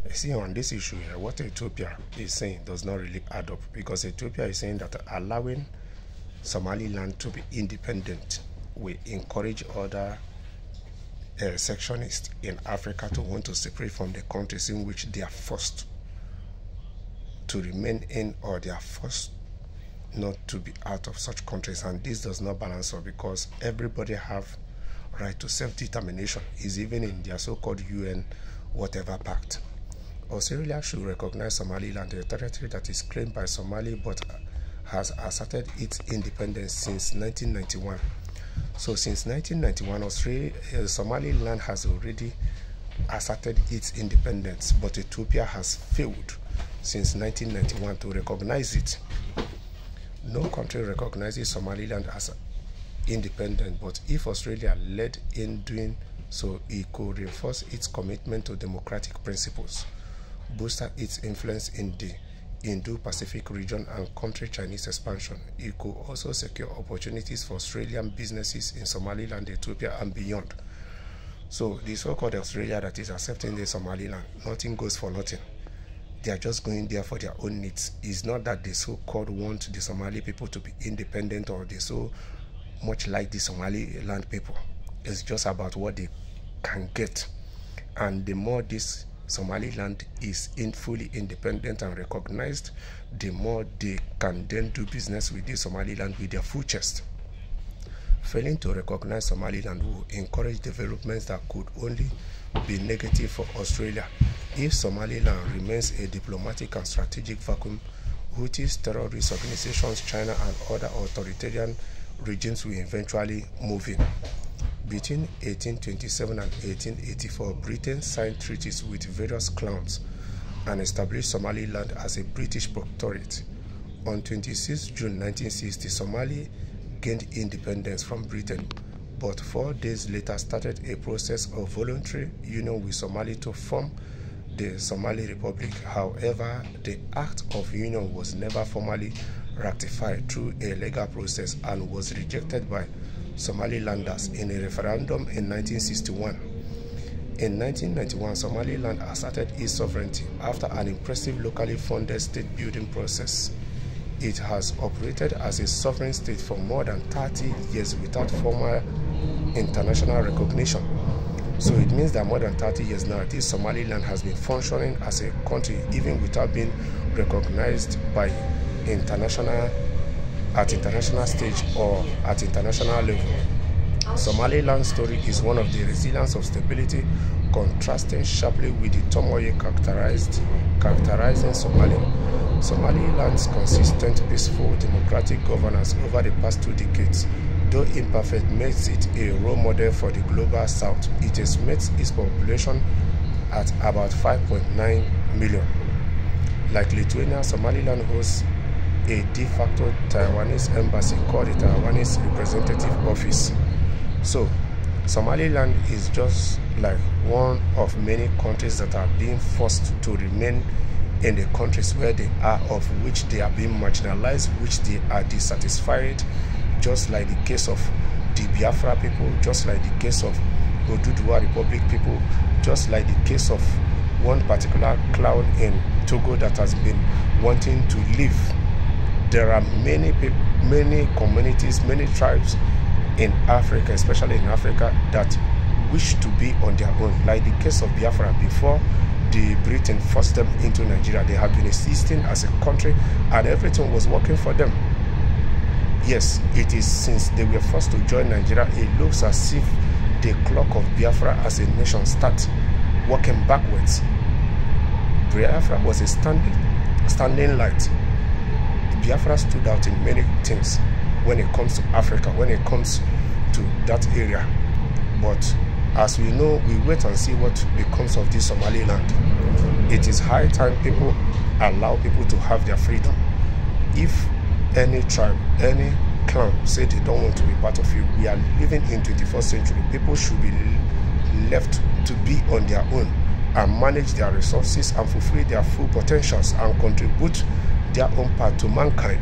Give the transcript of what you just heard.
See, on this issue here, what Ethiopia is saying does not really add up, because Ethiopia is saying that allowing Somaliland to be independent will encourage other sectionists in Africa to want to separate from the countries in which they are forced to remain in, or they are forced not to be out of such countries. And this does not balance up, because everybody have right to self-determination, is even in their so-called UN whatever pact. Australia should recognize Somaliland, a territory that is claimed by Somali but has asserted its independence since 1991. So since 1991, Somaliland has already asserted its independence, but Ethiopia has failed since 1991 to recognize it. No country recognizes Somaliland as independent, but if Australia led in doing so, it could reinforce its commitment to democratic principles, boost its influence in the Indo-Pacific region, and counter Chinese expansion. It could also secure opportunities for Australian businesses in Somaliland, Ethiopia, and beyond. So the so-called Australia that is accepting the Somaliland, nothing goes for nothing. They are just going there for their own needs. It's not that they so-called want the Somali people to be independent, or they so much like the Somaliland people. It's just about what they can get. And the more this Somaliland is fully independent and recognized, the more they can then do business with the Somaliland with their full chest. Failing to recognize Somaliland will encourage developments that could only be negative for Australia. If Somaliland remains a diplomatic and strategic vacuum, Houthis, terrorist organizations, China, and other authoritarian regimes will eventually move in. Between 1827 and 1884, Britain signed treaties with various clans and established Somaliland as a British protectorate. On 26 June 1960, Somalia gained independence from Britain, but 4 days later started a process of voluntary union with Somalia to form the Somali Republic. However, the Act of Union was never formally ratified through a legal process and was rejected by Somalilanders in a referendum in 1961. In 1991, Somaliland asserted its sovereignty after an impressive locally funded state-building process. It has operated as a sovereign state for more than 30 years without formal international recognition. So it means that more than 30 years now, this Somaliland has been functioning as a country even without being recognized by international stage or at international level. Somaliland's story is one of the resilience of stability, contrasting sharply with the turmoil characterizing Somalia. Somaliland's consistent, peaceful, democratic governance over the past 2 decades, though imperfect, makes it a role model for the global south. It estimates its population at about 5.9 million. Like Lithuania, Somaliland hosts a de facto Taiwanese embassy called the Taiwanese Representative Office. So, Somaliland is just like one of many countries that are being forced to remain in the countries where they are, of which they are being marginalized, which they are dissatisfied, just like the case of the Biafra people, just like the case of Oduduwa Republic people, just like the case of one particular clown in Togo that has been wanting to leave. There are many people, many communities, many tribes in Africa, especially in Africa, that wish to be on their own. Like the case of Biafra, before the Britain forced them into Nigeria, they have been existing as a country and everything was working for them. Yes, it is since they were forced to join Nigeria, it looks as if the clock of Biafra as a nation starts working backwards. Biafra was a standing light. Biafra stood out in many things when it comes to Africa, when it comes to that area. But as we know, we wait and see what becomes of this Somaliland. It is high time people allow people to have their freedom. If any tribe, any clan say they don't want to be part of you, we are living in 21st century. People should be left to be on their own and manage their resources and fulfill their full potentials and contribute their own part to mankind.